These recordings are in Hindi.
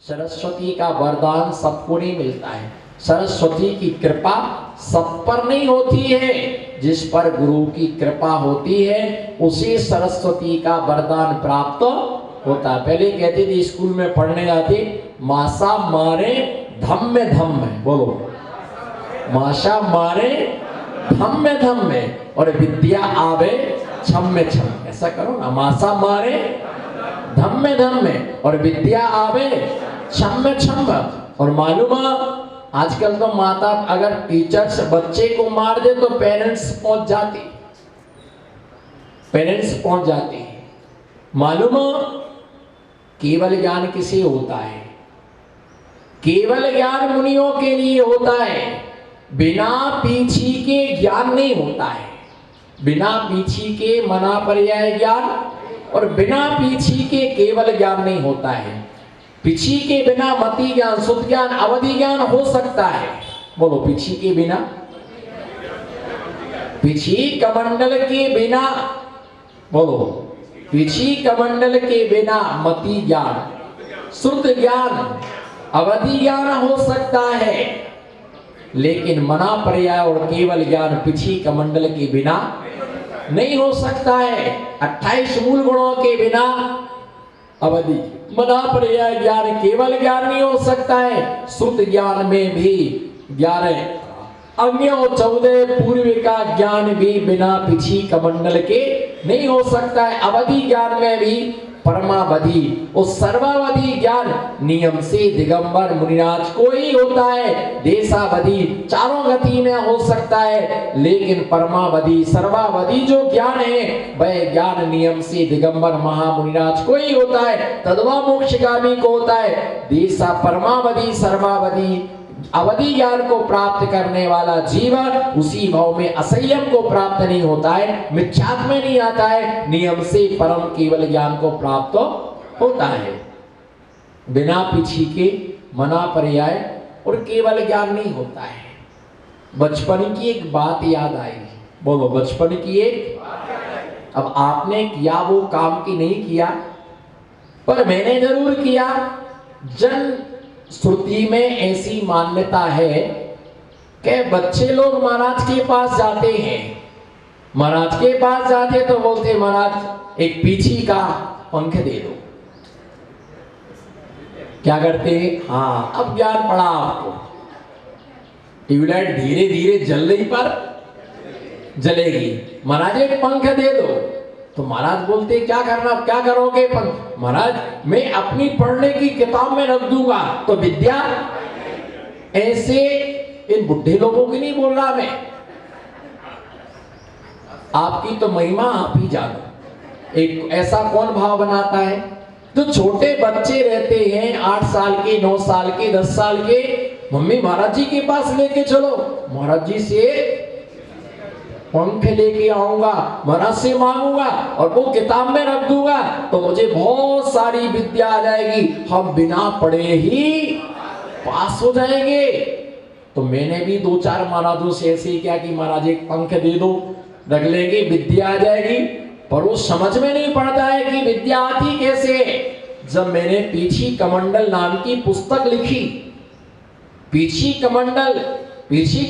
सरस्वती का वरदान सबको नहीं मिलता है। सरस्वती की कृपा सब पर नहीं होती है। जिस पर गुरु की कृपा होती है उसी सरस्वती का वरदान प्राप्त होता है। पहले कहते थे स्कूल में पढ़ने जाते, मासा मारे धम्म धम्म, बोलो माशा मारे धम्म धम्म और विद्या आवे छम्म छम्म। ऐसा करो ना, मासा मारे धम्म धम्म और विद्या आवे छम्म छम्म। और मालूम आजकल तो माता अगर टीचर्स बच्चे को मार दे तो पेरेंट्स पहुंच जाते हैं। मालूम केवल ज्ञान किसे होता है? केवल ज्ञान मुनियों के लिए होता है, बिना पीछी के ज्ञान नहीं होता है। बिना पीछी के मना पर्याय ज्ञान और बिना पीछी के केवल ज्ञान नहीं होता है। पीछी के बिना मति ज्ञान, शुद्ध ज्ञान, अवधि ज्ञान हो सकता है। बोलो पीछी के बिना, पीछी कमंडल के बिना, बोलो पीछी कमंडल के बिना मति ज्ञान, शुद्ध ज्ञान, अवधि ज्ञान हो सकता है, लेकिन मना पर्याय और केवल ज्ञान पीछी कमंडल के बिना नहीं हो सकता है। 28 मूल गुणों के बिना अवधि, मना पर्याय ज्ञान, केवल ज्ञान नहीं हो सकता है। श्रुत ज्ञान में भी 11 अन्य और 14 पूर्व का ज्ञान भी बिना पीछी कमंडल के नहीं हो सकता है। अवधि ज्ञान में भी परमावधि और सर्वावधि ज्ञान नियम से दिगंबर मुनिराज को ही होता है। देशावधि चारों गति में हो सकता है, लेकिन परमावधि सर्वावधि जो ज्ञान है वह ज्ञान नियम से दिगंबर महामुनिराज को ही होता है। तद्वा मोक्षगामी को होता है। देशा परमावधि सर्वावधि अवधि ज्ञान को प्राप्त करने वाला जीव उसी भाव में असंयम को प्राप्त नहीं होता है, मिथ्यात्व में नहीं आता है, नियम से परम केवल ज्ञान को प्राप्त होता है। बिना पीछी के मना पर्याय और केवल ज्ञान नहीं होता है। बचपन की एक बात याद आई, बोलो बचपन की एक, अब आपने किया वो काम की नहीं किया, पर मैंने जरूर किया। जन श्रुति में ऐसी मान्यता है कि बच्चे लोग महाराज के पास जाते हैं, महाराज के पास जाते तो बोलते महाराज एक पीछी का पंख दे दो। क्या करते? हाँ, अब ज्ञान पड़ा आपको। ट्यूबलाइट धीरे धीरे जल रही पर जलेगी, महाराज एक पंख दे दो। तो महाराज बोलते क्या करना, क्या करोगे पंख? महाराज मैं अपनी पढ़ने की किताब में रख दूंगा तो विद्या। ऐसे इन बुढ़े लोगों की नहीं बोल रहा मैं, आपकी तो महिमा आप ही जानो। एक ऐसा कौन भाव बनाता है? जो छोटे बच्चे रहते हैं 8 साल के, 9 साल के, 10 साल के, मम्मी महाराज जी के पास लेके चलो, महाराज जी से पंख लेके आऊंगा, महाराज से मांगूंगा और वो किताब में रख दूंगा तो मुझे बहुत सारी विद्या आ जाएगी, हम बिना पढ़े ही पास हो जाएंगे। तो मैंने भी 2-4 महाराजों से ऐसे ही क्या कि महाराज एक पंख दे दो, रख लेंगे, विद्या आ जाएगी। पर वो समझ में नहीं पड़ता है कि विद्या आती कैसे। जब मैंने पीछी कमंडल नाम की पुस्तक लिखी, पीछी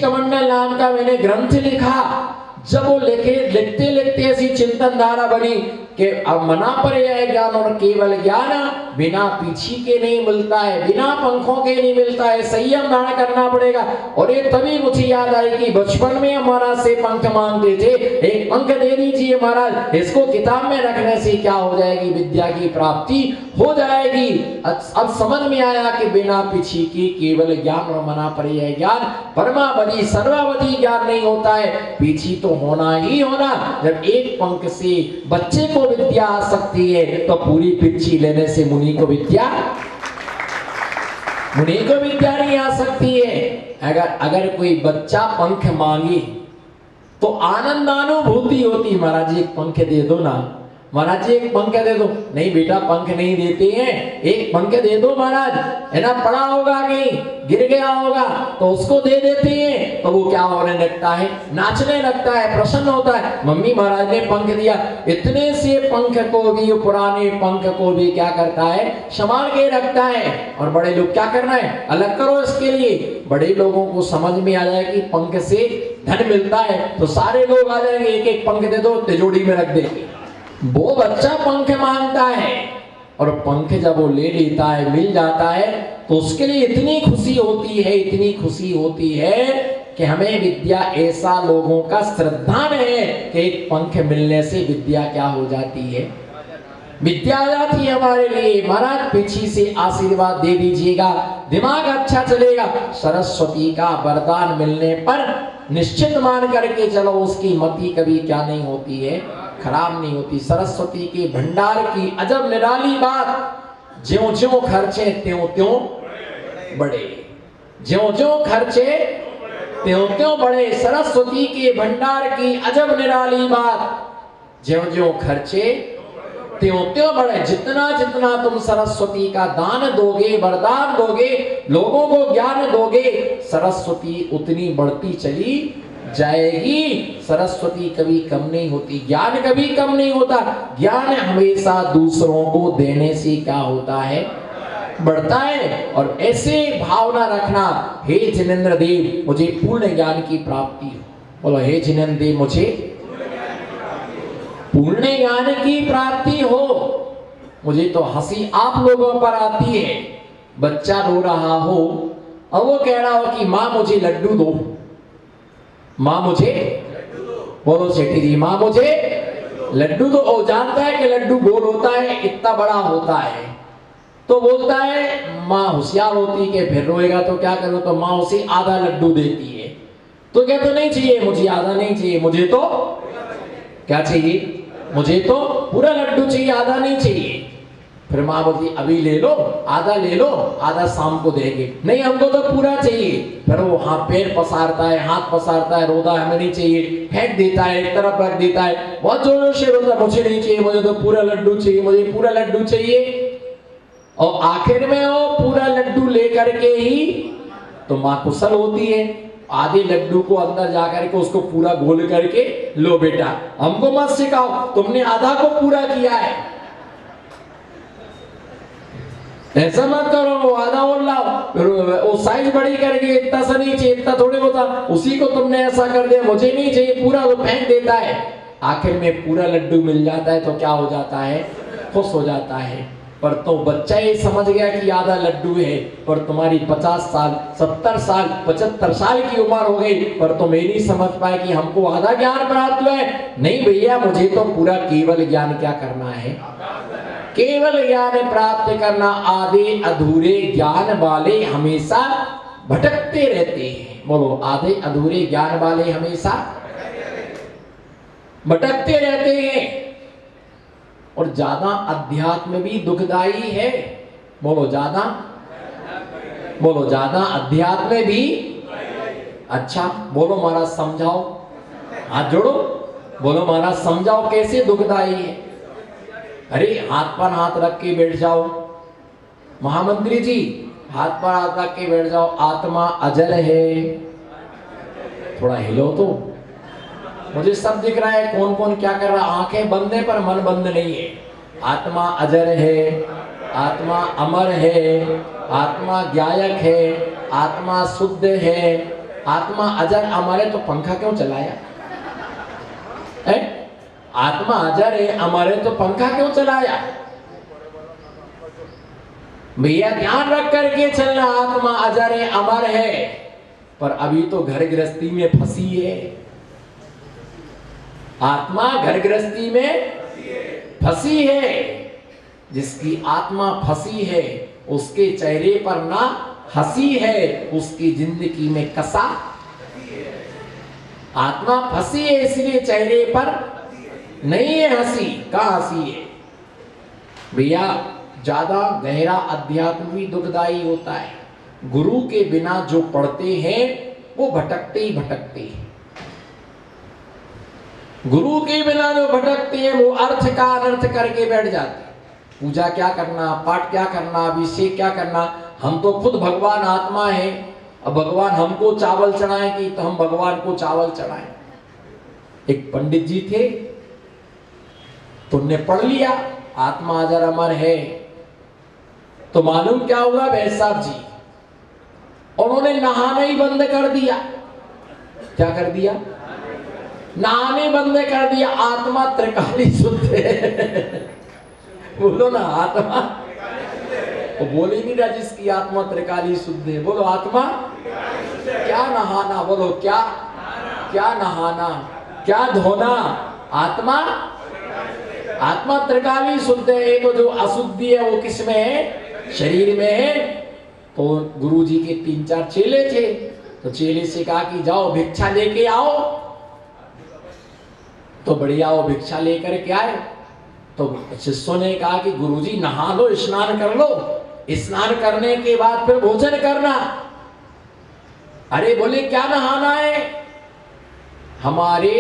कमंडल नाम का मैंने ग्रंथ लिखा, जब वो लिखते लिखते ऐसी चिंतन धारा बनी कि अब मना पर्याय ज्ञान और केवल ज्ञान बिना पीछी के नहीं मिलता है, बिना पंखों के नहीं मिलता है, संयम धारण करना पड़ेगा। और ये तभी मुझे याद आई कि बचपन में महाराज से पंख मांगते थे, एक पंख दे दीजिए महाराज, इसको किताब में रखने से क्या हो जाएगी, विद्या की प्राप्ति हो जाएगी। अब समझ में आया कि बिना पीछी के केवल ज्ञान और मना पर्याय ज्ञान परमावधि सर्वावधि ज्ञान नहीं होता है, पीछी तो होना ही होना। जब एक पंख से बच्चे को विद्या आ सकती है तो पूरी पिच्ची लेने से मुनि को विद्या नहीं आ सकती है। अगर कोई बच्चा पंख मांगे तो आनंदानुभूति होती, महाराज एक पंख दे दो ना, महाराज जी एक पंख दे दो। नहीं बेटा पंख नहीं देते हैं, एक पंख दे दो महाराज, है ना, पड़ा होगा कहीं गिर गया होगा तो उसको दे देते हैं, तो वो क्या होने लगता है, नाचने लगता है, प्रसन्न होता है। मम्मी महाराज ने पंख दिया, इतने से पंख को भी, पुराने पंख को भी क्या करता है, संभाल के रखता है। और बड़े लोग क्या करना है, अलग करो इसके लिए। बड़े लोगों को समझ में आ जाए कि पंख से धन मिलता है तो सारे लोग आ जाएंगे, एक एक पंख दे दो, तिजोरी में रख देंगे। वो बच्चा पंख मांगता है और पंख जब वो ले लेता है, मिल जाता है, तो उसके लिए इतनी खुशी होती है, इतनी खुशी होती है कि हमें विद्या ऐसा लोगों का श्रद्धान है कि एक पंख मिलने से विद्या क्या हो जाती है, विद्या आ जाती है हमारे लिए। महाराज पीछे से आशीर्वाद दे दीजिएगा, दिमाग अच्छा चलेगा। सरस्वती का वरदान मिलने पर निश्चित मान करके चलो, उसकी मति कभी क्या नहीं होती है, खराब नहीं होती। सरस्वती के भंडार की अजब निराली बात, ज्यों ज्यों खर्चे त्यों त्यों बढ़े, ज्यों ज्यों खर्चे त्यों त्यों बढ़े। सरस्वती के भंडार की अजब निराली बात, ज्यों ज्यों खर्चे त्यों त्यों बढ़े। जितना जितना तुम सरस्वती का दान दोगे, वरदान दोगे, लोगों को ज्ञान दोगे, सरस्वती उतनी बढ़ती चली जाएगी। सरस्वती कभी कम नहीं होती, ज्ञान कभी कम नहीं होता। ज्ञान हमेशा दूसरों को देने से क्या होता है, बढ़ता है। और ऐसे भावना रखना, हे जिनेंद्र देव मुझे पूर्ण ज्ञान की प्राप्ति हो। बोलो हे जिनेंद्र देव मुझे पूर्ण ज्ञान की प्राप्ति हो। मुझे तो हंसी आप लोगों पर आती है, बच्चा रो रहा हो और वो कह रहा हो कि माँ मुझे लड्डू दो, माँ मुझे, बोलो सेठी जी, माँ मुझे लड्डू दो। और जानता है कि लड्डू गोल होता है, इतना बड़ा होता है, तो बोलता है, माँ होशियार होती कि फिर रोएगा तो क्या करो, तो माँ उसे आधा लड्डू देती है। तो कहते नहीं चाहिए मुझे, आधा नहीं चाहिए, मुझे तो क्या चाहिए, मुझे तो पूरा लड्डू चाहिए, आधा नहीं चाहिए। फिर माँ बोलती अभी ले लो, आधा ले लो, आधा शाम को देंगे। नहीं हमको तो पूरा चाहिए। फिर वो हाँ पैर पसारता है, हाथ पसारता है, रोता है हमें नहीं चाहिए, फेंक देता है, एक तरफ रख देता है, बहुत जोरों से रोता है, मुझे नहीं चाहिए, मुझे तो पूरा लड्डू चाहिए, मुझे पूरा लड्डू चाहिए। और आखिर में वो पूरा लड्डू लेकर के ही तो माँ कुशल होती है, आधे लड्डू को अंदर जाकर के उसको पूरा गोल करके, लो बेटा हमको मत सिखाओ, तुमने आधा को पूरा किया है, ऐसा मत करो, वो आधा और लाओ, वो साइज बड़ी करके इतना सा नहीं चाहिए, इतना थोड़ी होता, उसी को तुमने ऐसा कर दिया, मुझे नहीं चाहिए पूरा, वो फेंक देता है। आखिर में पूरा लड्डू मिल जाता है तो क्या हो जाता है, खुश हो जाता है। पर तो बच्चा ये समझ गया कि आधा लड्डू है, पर तुम्हारी 50 साल 70 साल 75 साल की उम्र हो गई, पर तुम ये नहीं समझ पाए कि हमको आधा ज्ञान प्राप्त हुआ है। नहीं भैया मुझे तो पूरा केवल ज्ञान क्या करना है, केवल ज्ञान प्राप्त करना। आधे अधूरे ज्ञान वाले हमेशा भटकते रहते हैं। बोलो आधे अधूरे ज्ञान वाले हमेशा भटकते रहते हैं। और ज्यादा अध्यात्म भी दुखदाई है। बोलो ज्यादा, बोलो ज्यादा अध्यात्म भी, अच्छा बोलो महाराज समझाओ, हाथ जोड़ो, बोलो महाराज समझाओ कैसे दुखदाई है। अरे हाथ पर हाथ रख के बैठ जाओ, महामंत्री जी हाथ पर हाथ रख के बैठ जाओ। आत्मा अजर है, थोड़ा हिलो तो, मुझे सब दिख रहा है कौन कौन क्या कर रहा है, आंखें बंद है पर मन बंद नहीं है। आत्मा अजर है, आत्मा अमर है, आत्मा ज्ञायक है, आत्मा शुद्ध है। आत्मा अजर अमर है तो पंखा क्यों चलाया है? आत्मा अजर है अमर है तो पंखा क्यों चलाया? भैया ध्यान रख करके चलना, आत्मा अजर है अमर है, पर अभी तो घर गृहस्थी में फंसी है। आत्मा घर गृहस्थी में फंसी है। जिसकी आत्मा फंसी है उसके चेहरे पर ना हंसी है, उसकी जिंदगी में कसा। आत्मा फंसी है इसलिए चेहरे पर नहीं है हंसी, कहां हंसी है भैया? ज्यादा गहरा अध्यात्म भी दुखदाई होता है। गुरु के बिना जो पढ़ते हैं वो भटकते ही भटकते हैं। गुरु के बिना जो भटकते हैं वो अर्थ का अनर्थ करके बैठ जाते हैं। पूजा क्या करना, पाठ क्या करना, अभिषेक क्या करना, हम तो खुद भगवान आत्मा है, अब भगवान हमको चावल चढ़ाए कि तो हम भगवान को चावल चढ़ाएं। एक पंडित जी थे, तो उनने पढ़ लिया आत्मा अजर अमर है, तो मालूम क्या हुआ वैद्य साहब जी, उन्होंने नहाना ही बंद कर दिया। क्या कर दिया? नहाने बंद कर दिया। आत्मा त्रिकाली शुद्ध है। बोलो ना, आत्मा वो बोल ही नहीं रहा जिसकी आत्मा त्रिकाली शुद्ध है। बोलो आत्मा क्या नहाना, बोलो क्या क्या नहाना, क्या धोना, आत्मा आत्मा त्रिकाली शुद्ध है। तो जो अशुद्धि है वो किस में है? शरीर में है। तो गुरु जी के 3-4 चेले थे, तो चेले से कहा कि जाओ भिक्षा लेके आओ। तो बढ़िया वो भिक्षा लेकर के आए। तो शिष्यों ने कहा कि गुरुजी नहा लो, स्नान कर लो, स्नान करने के बाद फिर भोजन करना। अरे बोले क्या नहाना है? हमारे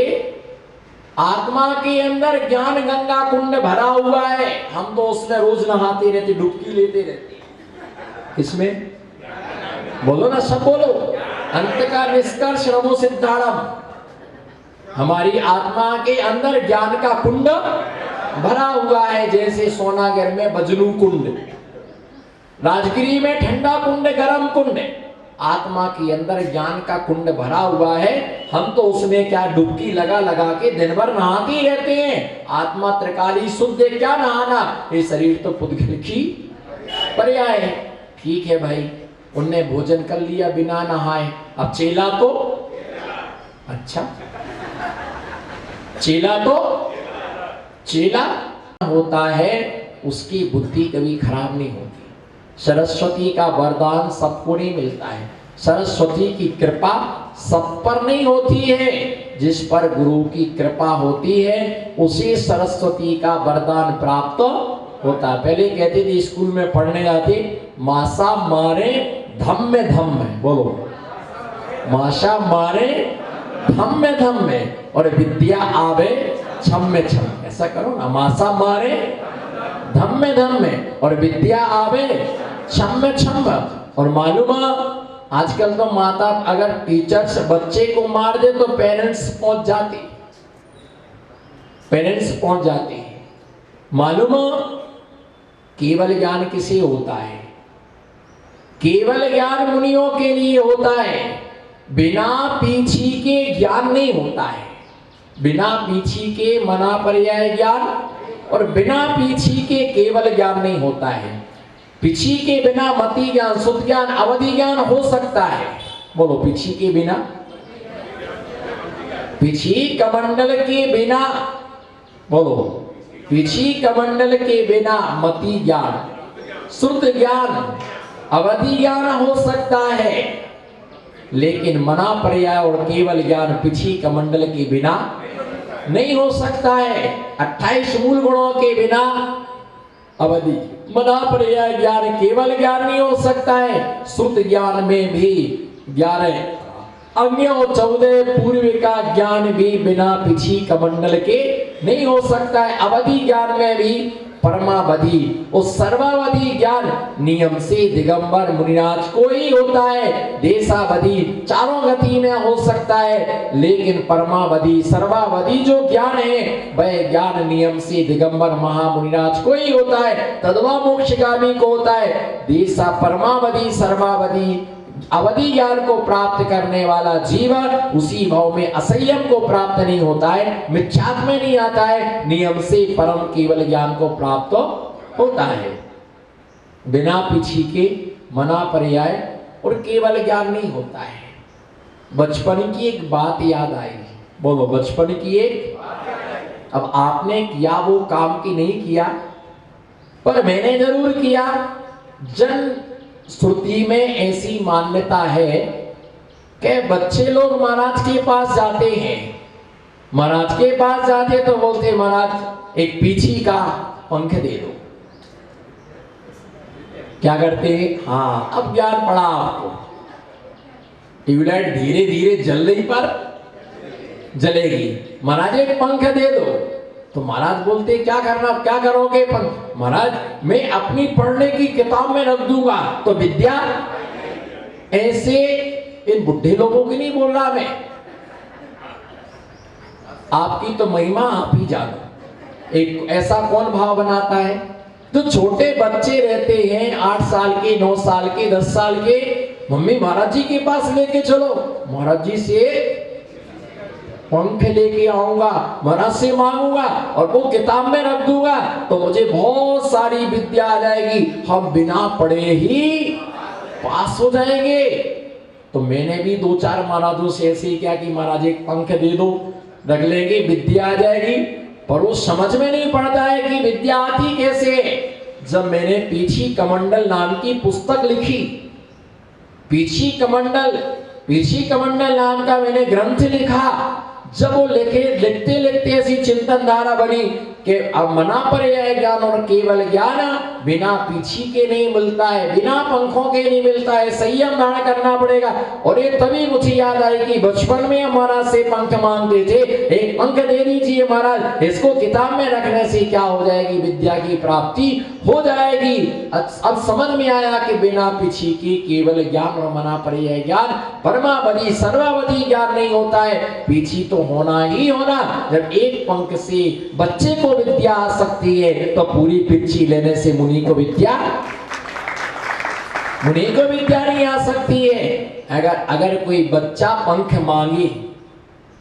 आत्मा के अंदर ज्ञान गंगा कुंड भरा हुआ है, हम तो उसमें रोज नहाते रहते, डुबकी लेते रहते। इसमें बोलो ना, सब बोलो। अंत का निष्कर्ष नमो सिद्धारम। हमारी आत्मा के अंदर ज्ञान का कुंड भरा हुआ है, जैसे सोनागर में बजनू कुंड, राजगिरी में ठंडा कुंड, गरम कुंड। आत्मा के अंदर ज्ञान का कुंड भरा हुआ है, हम तो उसमें क्या डुबकी लगा लगा के दिन भर नहाते ही रहते हैं। आत्मा त्रिकाली शुद्ध है, क्या नहाना, ये शरीर तो पुद्गल की पर्याय है। ठीक है भाई, उनने भोजन कर लिया बिना नहाए। अब चेला तो अच्छा, चेला तो चेला होता है, उसकी बुद्धि कभी खराब नहीं होती। सरस्वती का वरदान सबको नहीं मिलता है, सरस्वती की कृपा सब पर नहीं होती है। जिस पर गुरु की कृपा होती है उसी सरस्वती का वरदान प्राप्त होता है। पहले कहते थे स्कूल में पढ़ने जाते, मासा मारे धम्म धम्म, बोलो माशा मारे धम्म धम्म और विद्या आवे छम्म छम। ऐसा करो ना, मासा मारे धम्म धम्म और विद्या आवे छम्म छम। और मालूम आजकल तो माता अगर टीचर्स बच्चे को मार दे तो पेरेंट्स पहुंच जाते, पेरेंट्स पहुंच जाते हैं। मालूम केवल ज्ञान किसे होता है? केवल ज्ञान मुनियों के लिए होता है, बिना पीछी के ज्ञान नहीं होता है। बिना पीछी के मना पर्याय ज्ञान और बिना पीछी के केवल ज्ञान नहीं होता है। पीछी के बिना मति ज्ञान, शुद्ध ज्ञान, अवधि ज्ञान हो सकता है। बोलो पीछी के बिना, पीछी कमंडल के बिना, बोलो पीछी कमंडल के बिना मति ज्ञान, शुद्ध ज्ञान, अवधि ज्ञान हो सकता है, लेकिन मना पर्याय और केवल ज्ञान पीछी कमंडल के बिना नहीं हो सकता है। 28 मूल गुणों के बिना अवधि, मना पर्याय ज्ञान, केवल ज्ञान नहीं हो सकता है। शुद्ध ज्ञान में भी 11 अन्य और 14 पूर्व का ज्ञान भी बिना पीछी कमंडल के नहीं हो सकता है। अवधि ज्ञान में भी परमावधि और सर्वावधि ज्ञान नियम से दिगंबर मुनिराज को ही होता है। देशावधि चारों गति में हो सकता है, लेकिन परमावधि सर्वावधि जो ज्ञान है वह ज्ञान नियम से दिगंबर महामुनिराज को ही होता है, तद्वा मोक्षगामी को होता है। देशा परमावधि सर्वावधि अवधि ज्ञान को प्राप्त करने वाला जीव उसी भाव में असंयम को प्राप्त नहीं होता है, मिथ्यात्व में नहीं आता है, नियम से परम केवल ज्ञान को प्राप्त होता है। बिना पीछी के मना पर्याय और केवल ज्ञान नहीं होता है। बचपन की एक बात याद आई, बोलो बचपन की एक, अब आपने किया वो काम की नहीं किया, पर मैंने जरूर किया। जन श्रुति में ऐसी मान्यता है कि बच्चे लोग महाराज के पास जाते हैं, महाराज के पास जाते तो बोलते महाराज एक पीछी का पंख दे दो। क्या करते हैं? हाँ अब ज्ञान पड़ा आपको। ट्यूबलाइट धीरे धीरे जल रही पर जलेगी। महाराज एक पंख दे दो। तो महाराज बोलते क्या करना, क्या करोगे पंख? महाराज मैं अपनी पढ़ने की किताब में रख दूंगा तो विद्या। ऐसे इन बुढ़े लोगों की नहीं बोल रहा मैं, आपकी तो महिमा आप ही जानो। एक ऐसा कौन भाव बनाता है? जो छोटे बच्चे रहते हैं 8 साल के, 9 साल के, 10 साल के, मम्मी महाराज जी के पास लेके चलो, महाराज जी से पंख लेके आऊंगा, महाराज से मांगूंगा और वो किताब में रख दूंगा तो मुझे बहुत सारी विद्या आ जाएगी, हम बिना पढ़े ही पास हो जाएंगे। तो मैंने भी 2-4 महाराजों से ऐसे ही किया कि महाराज एक पंख दे दो, रख लेंगे, विद्या आ जाएगी। पर वो समझ में नहीं पड़ता है कि विद्या आती कैसे। जब मैंने पीछी कमंडल नाम की पुस्तक लिखी, पीछी कमंडल नाम का मैंने ग्रंथ लिखा, जब वो लिखते लिखते ऐसी चिंतन धारा बनी कि अब मना पर्याय ज्ञान और केवल ज्ञान बिना पीछी के नहीं मिलता है, बिना पंखों के नहीं मिलता है, संयम धारण करना पड़ेगा। और ये तभी मुझे याद आई कि बचपन में महाराज से पंख मांगते थे, एक पंख दे दीजिए महाराज, इसको किताब में रखने से क्या हो जाएगी, विद्या की प्राप्ति हो जाएगी। अब समझ में आया कि बिना पीछी के केवल ज्ञान और मना पर्याय ज्ञान परमावधि सर्वावधि ज्ञान नहीं होता है, पीछी तो होना ही होना। जब एक पंख से बच्चे को विद्या आ सकती है तो पूरी पिच्छी लेने से मुनि को विद्या नहीं आ सकती है। अगर कोई बच्चा पंख मांगे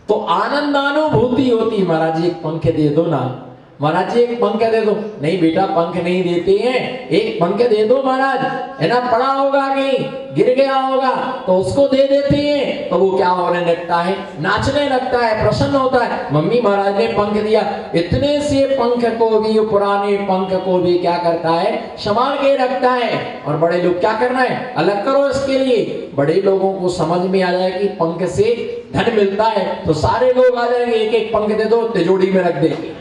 तो आनंदानुभूति होती, महाराज जी एक पंख दे दो ना, महाराज जी एक पंख दे दो। नहीं बेटा पंख नहीं देते हैं, एक पंख दे दो महाराज, है ना, पड़ा होगा कहीं गिर गया होगा तो उसको दे देते हैं तो वो क्या होने लगता है, नाचने लगता है, प्रसन्न होता है। मम्मी महाराज ने पंख दिया, इतने से पंख को भी, पुराने पंख को भी क्या करता है, संभाल के रखता है। और बड़े लोग क्या करना है, अलग करो इसके लिए। बड़े लोगों को समझ में आ जाए कि पंख से धन मिलता है तो सारे लोग आ जाएंगे, एक एक पंख दे दो, तिजोरी में रख देंगे।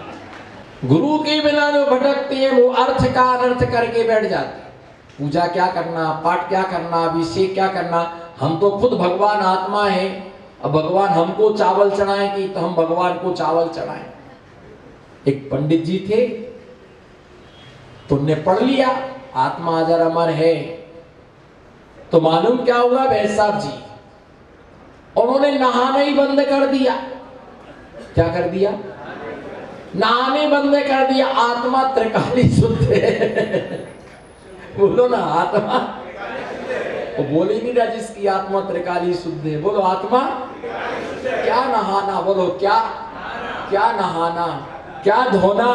गुरु के बिना जो भटकते हैं वो अर्थ का अनर्थ करके बैठ जाते हैं। पूजा क्या करना, पाठ क्या करना, अभिषेक क्या करना, हम तो खुद भगवान आत्मा है, अब भगवान हमको चावल चढ़ाए कि तो हम भगवान को चावल चढ़ाएं। एक पंडित जी थे, तो उन्होंने पढ़ लिया आत्मा अजर अमर है, तो मालूम क्या हुआ वैद्य साहब जी, उन्होंने नहाना ही बंद कर दिया। क्या कर दिया? नहाने बंद कर दिया। आत्मा त्रिकाली शुद्ध है। बोलो ना आत्मा, वो बोल ही नहीं रहा जिसकी आत्मा त्रिकाली शुद्ध है, बोलो आत्मा क्या नहाना, बोलो क्या नहाना, क्या धोना,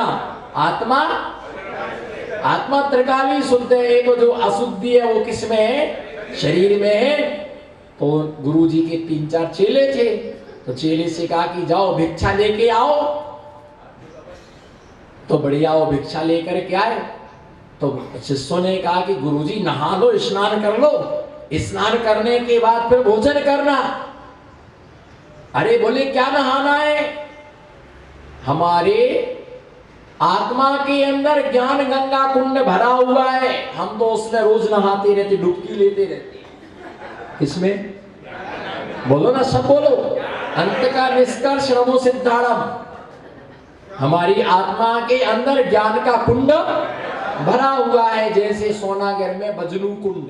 आत्मा त्रिकाली शुद्ध है। तो जो अशुद्धि है वो किस में है, शरीर में है। तो गुरु जी के 3-4 चेले थे, तो चेले से कहा कि जाओ भिक्षा लेके आओ, तो बढ़िया वो भिक्षा लेकर के आए। तो शिष्यों ने कहा कि गुरुजी नहा लो, स्नान कर लो, स्नान करने के बाद फिर भोजन करना। अरे बोले क्या नहाना है, हमारे आत्मा के अंदर ज्ञान गंगा कुंड भरा हुआ है, हम तो उसमें रोज नहाते रहते, डुबकी लेते रहते। इसमें बोलो ना, सब बोलो। अंत का निष्कर्ष नमो सिद्धारम, हमारी आत्मा के अंदर ज्ञान का कुंड भरा हुआ है, जैसे सोनागर में बजनू कुंड।